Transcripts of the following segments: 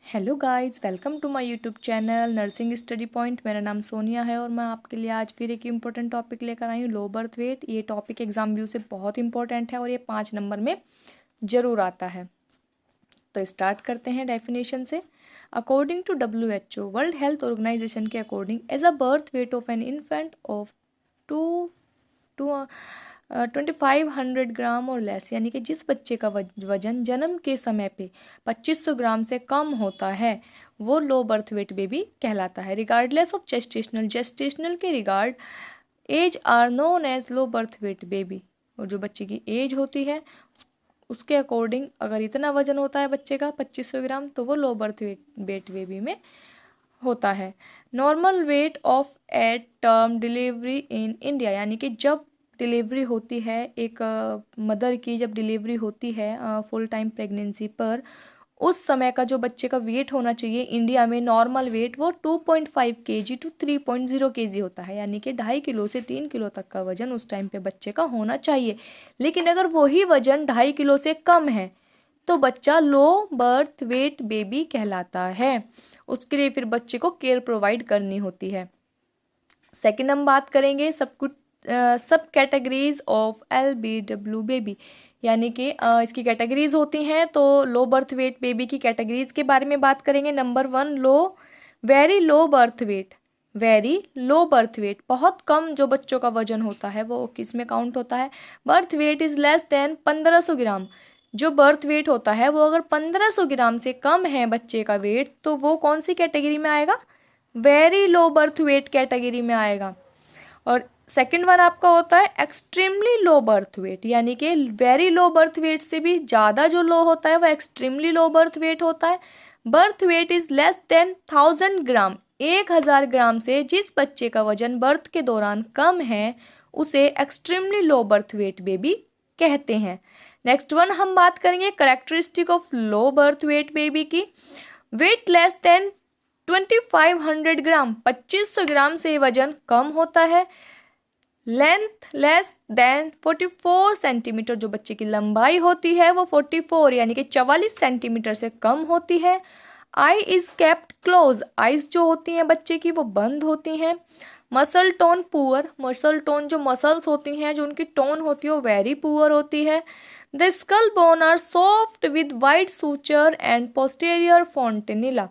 Hello guys, welcome to my YouTube channel nursing study point. मेरा नाम सोनिया है और मैं आपके लिए आज फिर एक इम्पोर्टेंट टॉपिक लेकर आई हूँ, लो बर्थ वेट। ये टॉपिक एग्जाम व्यू से बहुत इंपॉर्टेंट है और ये 5 नंबर में ज़रूर आता है। तो स्टार्ट करते हैं डेफिनेशन से। According to WHO World Health Organization के according, as a birth weight of an infant of two two 2500 gram और लेस, यानी कि जिस बच्चे का वजन जन्म के समय पे 2500 ग्राम से कम होता है वो लो बर्थ वेट बेबी कहलाता है। रिगार्डलेस ऑफ जेस्टेशनल के regard age are known as low birth weight baby. और जो बच्चे की एज होती है उसके अकॉर्डिंग अगर इतना वजन होता है बच्चे का 2500 ग्राम तो वो लो बर्थ वेट बेबी में होता है। Normal weight of at term delivery in India, यानी कि जब डिलीवरी होती है एक मदर की, जब डिलीवरी होती है फुल टाइम प्रेगनेंसी पर, उस समय का जो बच्चे का वेट होना चाहिए इंडिया में नॉर्मल वेट वो 2.5 kg टू 3.0 kg होता है, यानी कि 2.5 किलो से 3 किलो तक का वजन उस टाइम पे बच्चे का होना चाहिए। लेकिन अगर वही वजन 2.5 किलो से कम है तो बच्चा लो बर्थ वेट बेबी कहलाता है। उसके लिए फिर बच्चे को केयर प्रोवाइड करनी होती है। सेकंड हम बात करेंगे सब कैटेगरीज ऑफ LBW बेबी, यानी कि इसकी कैटेगरीज होती हैं। तो लो बर्थ वेट बेबी की कैटेगरीज के बारे में बात करेंगे। Number 1, very low birth wait. Very low birth wait, बहुत कम जो बच्चों का वजन होता है वो किस में काउंट होता है? Birth weight is less than 1500 ग्राम। जो बर्थ वेट होता है वो अगर 1500 ग्राम से कम है बच्चे का वेट तो वो कौन सी कैटेगरी में आएगा? Very low birth weight category में आएगा। और सेकंड वन आपका होता है एक्सट्रीमली लो बर्थ वेट, यानी कि वेरी लो बर्थ वेट से भी ज़्यादा जो लो होता है वो एक्सट्रीमली लो बर्थ वेट होता है। Birth weight is less than 1000 ग्राम, 1000 ग्राम से जिस बच्चे का वजन बर्थ के दौरान कम है उसे extremely low birth weight baby कहते हैं। नेक्स्ट वन हम बात करेंगे characteristic of low birth weight baby की। वेट लेस देन 2500 ग्राम, 2500 ग्राम से वजन कम होता है। लेंथ लेस देन 44 सेंटीमीटर, जो बच्चे की लंबाई होती है वो 44 यानी कि 44 सेंटीमीटर से कम होती है। I is kept close, eyes जो होती हैं बच्चे की वो बंद होती हैं। Muscle tone poor, muscle tone जो मसल्स होती हैं जो उनकी टोन होती है वो वेरी पुअर होती है। The skull bone are soft with wide suture and posterior fontanelle.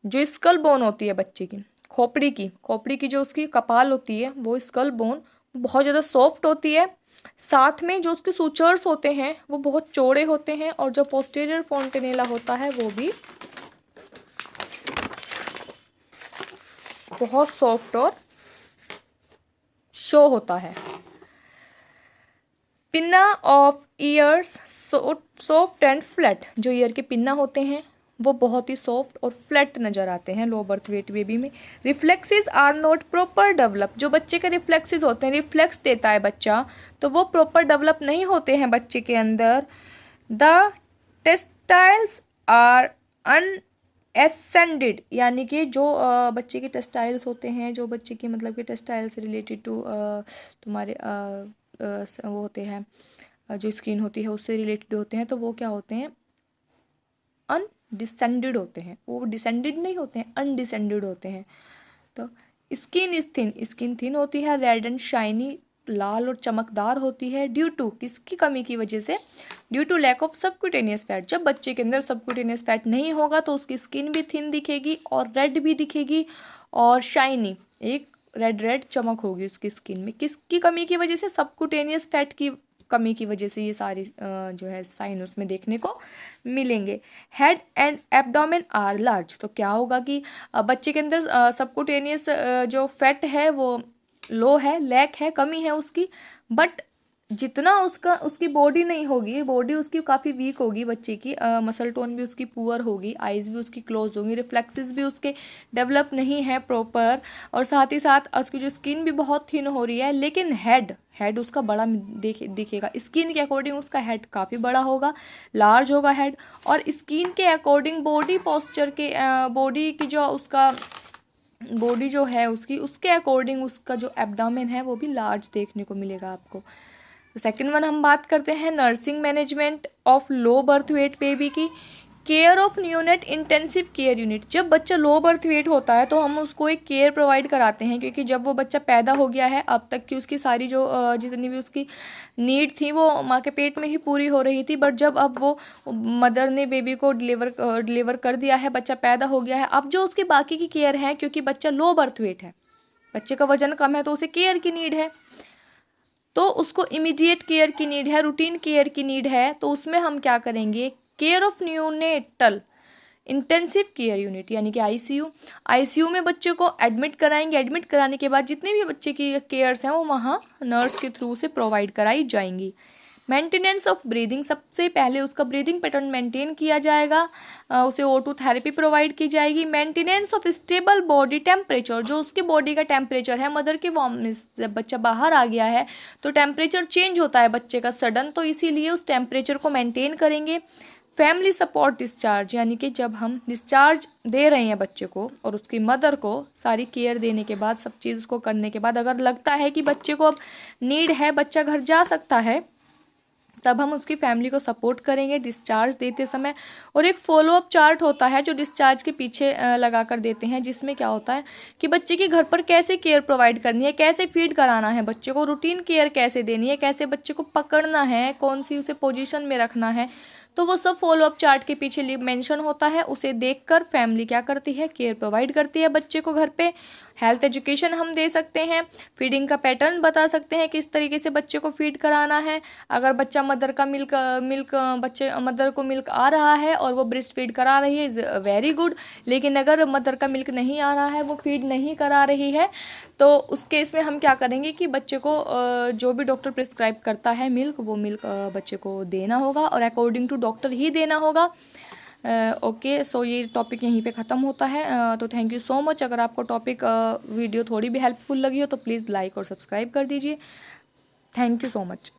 जो स्कल बोन होती है बच्चे की, खोपड़ी की जो उसकी कपाल होती है वो स्कल बोन बहुत ज़्यादा सॉफ्ट होती है। साथ में जो उसके सूचर्स होते हैं वो बहुत चौड़े होते हैं और जो पोस्टीरियर फोंटेनेला होता है वो भी बहुत सॉफ्ट और शो होता है। Pinna of years soft and flat, जो ईयर के पिन्ना होते हैं वो बहुत ही सॉफ्ट और फ्लैट नज़र आते हैं लो बर्थ वेट बेबी में। Reflexes are not proper develop, जो बच्चे के रिफ्लेक्सेस होते हैं, रिफ्लेक्स देता है बच्चा तो वो प्रॉपर डेवलप नहीं होते हैं बच्चे के अंदर। द टेस्टाइल्स आर अनएसेंडेड, यानी कि जो बच्चे के टेस्टाइल्स होते हैं, जो बच्चे की मतलब कि टेस्टाइल से रिलेटेड टू तुम्हारे वो होते हैं जो स्किन होती है उससे रिलेटेड होते हैं, तो वो क्या होते हैं? अनडिसेंडेड होते हैं। वो डिसेंडेड नहीं होते हैं, अनडिसेंडेड होते हैं। तो स्किन थिन होती है, रेड एंड शाइनी, लाल और चमकदार होती है। ड्यू टू किसकी कमी की वजह से? Due to lack of subcutaneous fat. जब बच्चे के अंदर सबक्यूटेनियस फैट नहीं होगा तो उसकी स्किन भी थिन दिखेगी और रेड भी दिखेगी और शाइनी, एक रेड चमक होगी उसकी स्किन में। किसकी कमी की वजह से? सबक्यूटेनियस फैट की कमी की वजह से ये सारी जो है साइन उसमें देखने को मिलेंगे। Head and abdomen are large, तो क्या होगा कि बच्चे के अंदर सबक्यूटेनियस जो फैट है वो लो है, लैक है, कमी है उसकी, बट जितना उसकी बॉडी नहीं होगी, बॉडी उसकी काफ़ी वीक होगी बच्चे की, मसल टोन भी उसकी पुअर होगी, आइज़ भी उसकी क्लोज होगी, रिफ्लेक्सेस भी उसके डेवलप नहीं है प्रॉपर, और साथ ही साथ उसकी जो स्किन भी बहुत थिन हो रही है। लेकिन हेड उसका बड़ा दिखेगा, स्किन के अकॉर्डिंग उसका हेड काफ़ी बड़ा होगा, लार्ज होगा हेड, और स्किन के अकॉर्डिंग बॉडी पोस्चर के बॉडी की जो उसका बॉडी जो है उसके अकॉर्डिंग उसका जो एब्डोमेन है वो भी लार्ज देखने को मिलेगा आपको। सेकंड वन हम बात करते हैं nursing management of low birth weight baby की। Care of neonate intensive care unit, जब बच्चा लो बर्थ वेट होता है तो हम उसको एक केयर प्रोवाइड कराते हैं, क्योंकि जब वो बच्चा पैदा हो गया है अब तक की उसकी सारी जो जितनी भी उसकी नीड थी वो माँ के पेट में ही पूरी हो रही थी, बट जब अब वो मदर ने बेबी को डिलीवर कर दिया है, बच्चा पैदा हो गया है, अब जो उसकी बाकी की केयर है, क्योंकि बच्चा लो बर्थ वेट है, बच्चे का वजन कम है, तो उसे केयर की नीड है, तो उसको इमीडिएट केयर की नीड है, रूटीन केयर की नीड है, तो उसमें हम क्या करेंगे, care of neonatal intensive care unit यानी कि आईसीयू में बच्चे को एडमिट कराएंगे। एडमिट कराने के बाद जितने भी बच्चे की केयर्स हैं वो वहाँ नर्स के थ्रू से प्रोवाइड कराई जाएंगी। मेंटेनेंस ऑफ ब्रीदिंग, सबसे पहले उसका ब्रीदिंग पैटर्न मेंटेन किया जाएगा, उसे O2 थेरेपी प्रोवाइड की जाएगी। Maintenance of stable body temperature, जो उसकी बॉडी का टेम्परेचर है, मदर के वॉर्म में जब बच्चा बाहर आ गया है तो टेम्परेचर चेंज होता है बच्चे का सडन, तो इसीलिए उस टेम्परेचर को मेंटेन करेंगे। फैमिली सपोर्ट डिस्चार्ज, यानी कि जब हम डिस्चार्ज दे रहे हैं बच्चे को और उसकी मदर को सारी केयर देने के बाद, सब चीज़ उसको करने के बाद, अगर लगता है कि बच्चे को अब नीड है, बच्चा घर जा सकता है, तब हम उसकी फैमिली को सपोर्ट करेंगे डिस्चार्ज देते समय। और एक फॉलोअप चार्ट होता है जो डिस्चार्ज के पीछे लगा कर देते हैं, जिसमें क्या होता है कि बच्चे की घर पर कैसे केयर प्रोवाइड करनी है, कैसे फीड कराना है बच्चे को, रूटीन केयर कैसे देनी है, कैसे बच्चे को पकड़ना है, कौन सी उसे पोजीशन में रखना है, तो वो सब फॉलोअप चार्ट के पीछे मेंशन होता है। उसे देखकर फैमिली क्या करती है, केयर प्रोवाइड करती है बच्चे को घर पे। हेल्थ एजुकेशन हम दे सकते हैं, फीडिंग का पैटर्न बता सकते हैं, किस तरीके से बच्चे को फीड कराना है। अगर बच्चा मदर का मदर को मिल्क आ रहा है और वो ब्रेस्ट फीड करा रही है, इज़ वेरी गुड, लेकिन अगर मदर का मिल्क नहीं आ रहा है, वो फीड नहीं करा रही है, तो उस केस में हम क्या करेंगे कि बच्चे को जो भी डॉक्टर प्रिस्क्राइब करता है मिल्क, वो मिल्क बच्चे को देना होगा और अकॉर्डिंग टू डॉक्टर ही देना होगा। ओके, सो ये टॉपिक यहीं पे ख़त्म होता है। तो थैंक यू सो मच। अगर आपको टॉपिक वीडियो थोड़ी भी हेल्पफुल लगी हो तो प्लीज़ लाइक और सब्सक्राइब कर दीजिए। Thank you so much.